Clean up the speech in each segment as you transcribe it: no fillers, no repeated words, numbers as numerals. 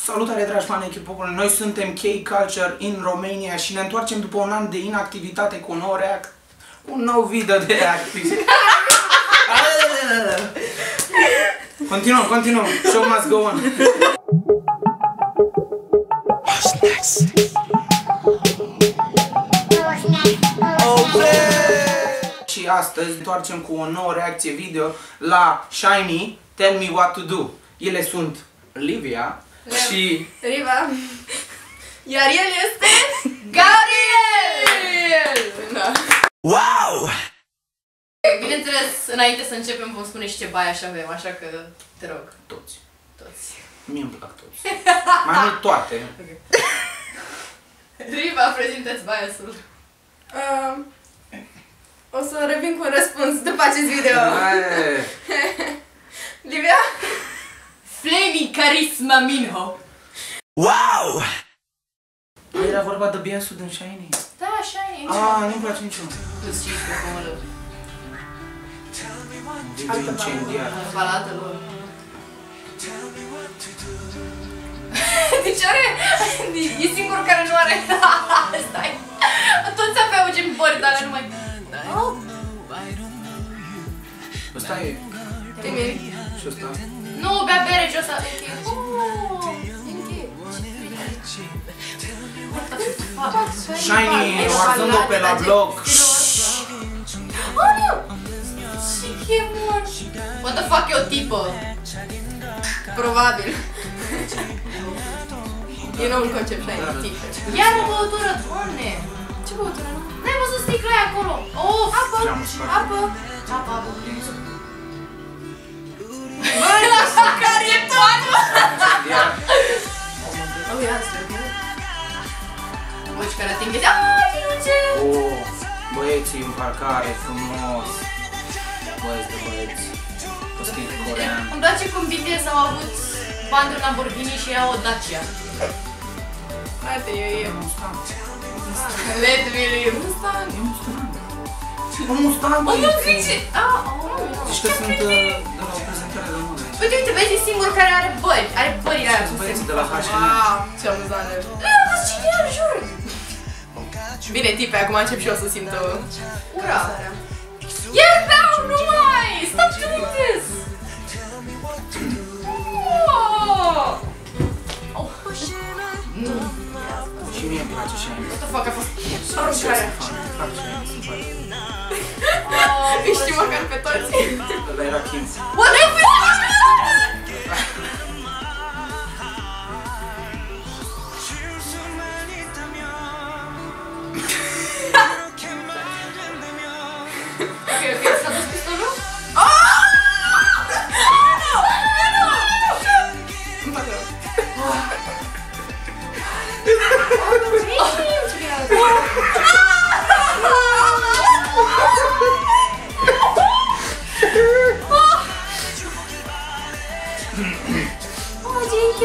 Salutare, dragi fani ai K-pop-ului, noi suntem K-Culture in Romania și ne întoarcem după un an de inactivitate cu un nou video de reacție. Continuăm, show must go on. What's next? Și astăzi întoarcem cu o nouă reacție video la SHINee, Tell Me What To Do. Ele sunt Livia și Riva, iar el este Gabriel! Da. Wow! Bineînțeles, înainte să începem vom spune și ce baiași avem, așa că te rog. Toți. Toți. Mie îmi plac toți. Mai mult toate. Okay. Riva, prezentați biasul. O să revin cu un răspuns după acest video. Livia? Flamey Charisma Minho. Wow! Era vorba de biasul din SHINee? Da, SHINee. Nu-mi place niciun. Plus 15 acum. Video incendiar. Balada lor. Deci are... E singurul care nu are... Stai. Toți aveau gimbori, dar nu mai... Ăsta e... Temeri. Și ăsta? Nu, bea bere ce o să... SHINee, arzând-o pe la bloc. Oh, nu! Ce e mor? What the fuck, e o tipă? Probabil. E noul concept, SHINee, tipă. Iar o băutură, doamne! Ce băutură? N-ai văzut sticla aia acolo? Oh, apă! Apă! Apă! Băi, așa care e toată! Oh, ia, stai. Voci care atingeți. Aaa, minuțe! Oh, băieții în parcare, frumos. Băieți. Postit corean. Îmi place cum BTS au avut bani de Lamborghini și au o Dacia. Frate, e Mustang. Let me live. Mustang. E Mustang. Un Mustang, O, nu zice! Zici că sunt de la o prezentare de modă. Uite, vezi, e singurul care are bări. Are bările aia. Sunt băieții de la H&M. Ce amuzant. Cine e, jur? Bine, tipe, acum încep și eu să simt ura. Iar dau, nu mai! Stop doing this! Și mie îmi place SHINee. What the fuck, a fost aruncarea. Fac Îi știu măcar pe toți. ăla era Kim. What the fuck? Ok, s-a dus pistolul?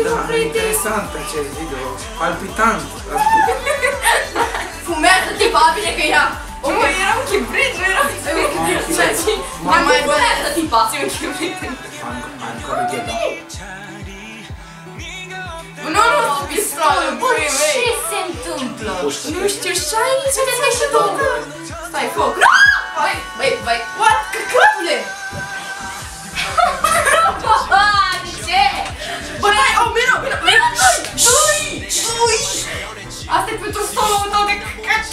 Da, e interesant acest video, palpitant. Fumează tipa, bine că ea! Omul, era un chibrit, nu era un chibrit. Mai fumează tipa! Ți-un chibrit. Am că de Nu, pistolul, bă, ce se întâmplă? Nu știu, SHINee, ce-ți și tu? Stai, foc! Băi, what? Căcătule! De ce? Bă, dai, vino! Doi! Asta e pentru solo-ul tău de căcat!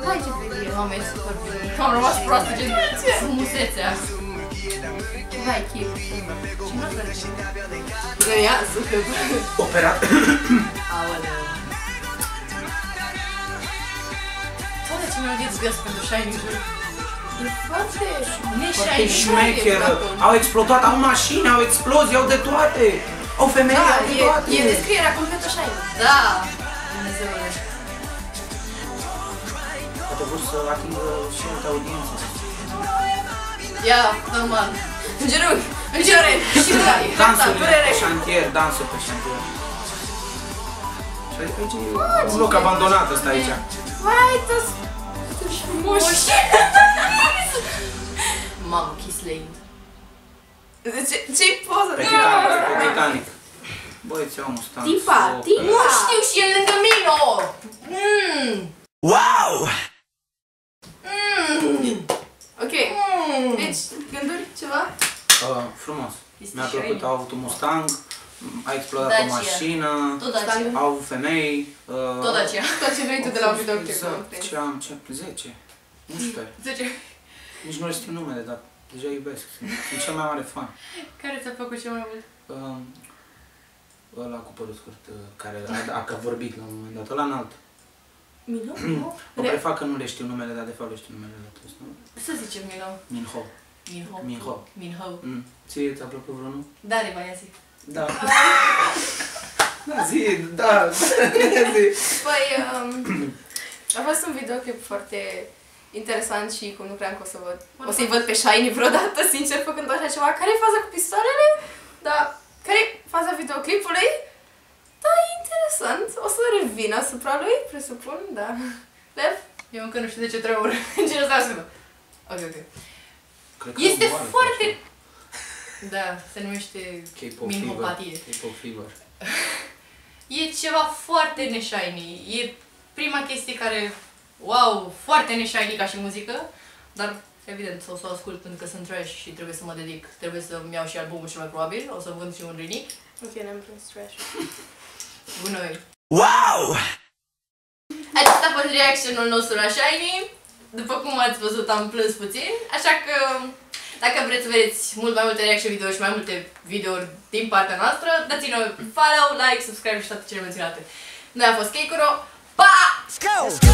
Hai ce frigire, mame, e super frigire. Am rămas proastă, ce frumusețea. Hai, chip. Și nu trebuie. Nu, ia, super. Operat. Aoleu. Toate ce melodie îți găsesc pentru SHINee, jur. E foarte șmecher. Au explodat, au mașini, au explozii, au de toate. Au femei, au de toate. E descrierea completă SHINee. Da. Dumnezeule. Poate vrut să atingă și alte audiențe. Ia, normal. În genunchi, și Dansurile pe șantier, dansul pe șantier. Adică aici e un loc abandonat ăsta aici. Vai, tu-și frumoși! Mamă, Kiss Lane. Ce-i poză? Pe Titanic, pe Titanic. Băi, ți-au mustant. Tipa! Nu știu și el lângă Mino! Wow! Ok. Deci, gânduri, ceva? Frumos. Este Mi-a și plăcut, Shiny. au avut un Mustang, a explodat Dacia. o mașină, Tot Dacia. au avut femei. Tot Dacia. Tot ce vrei tu de la un videoclip. Exact, ce am, 10, 11. 10. Nici nu le știu numele, dar deja iubesc. Sunt cel mai mare fan. Care ți-a plăcut cel mai mult? Ăla cu părul scurt, care a vorbit la un moment dat, ăla înalt. Mino? Mă prefac că nu le știu numele, dar de fapt le știu numele la toți, nu? Să zicem Mino. Minho. Minho. Minho. Minho. Ție ți-a plăcut vreunul? Da, Reba, ia zi. Da. Da, zi, da, zi. Păi, a fost un videoclip foarte interesant și cum nu cream că o să-i văd pe Shiny vreodată, sincer, făcând așa ceva. Care-i faza cu pistoalele? Da. Care-i faza videoclipului? Da, e interesant. O să revin asupra lui, presupun, da. Lev? Eu încă nu știu de ce trebuie urmă. Cine stai asupra? Ok. Este foarte... Da, se numește minhopatie. K-pop fever. E ceva foarte ne-shiny. E prima chestie care, wow, foarte ne-shiny ca și muzică, dar evident o să o ascult pentru că sunt trash și trebuie să mă dedic. Trebuie să-mi iau și albumul cel mai probabil, o să vând și un remix. Ok, n-am prins trash. Bună! Wow! Acesta a fost reactionul nostru la Shiny. După cum ați văzut, am plâns puțin, așa că dacă vreți să vedeți mult mai multe reaction video și mai multe videouri din partea noastră, dați-ne follow, like, subscribe și toate cele menționate. Noi am fost Keikuro. Pa! Let's go!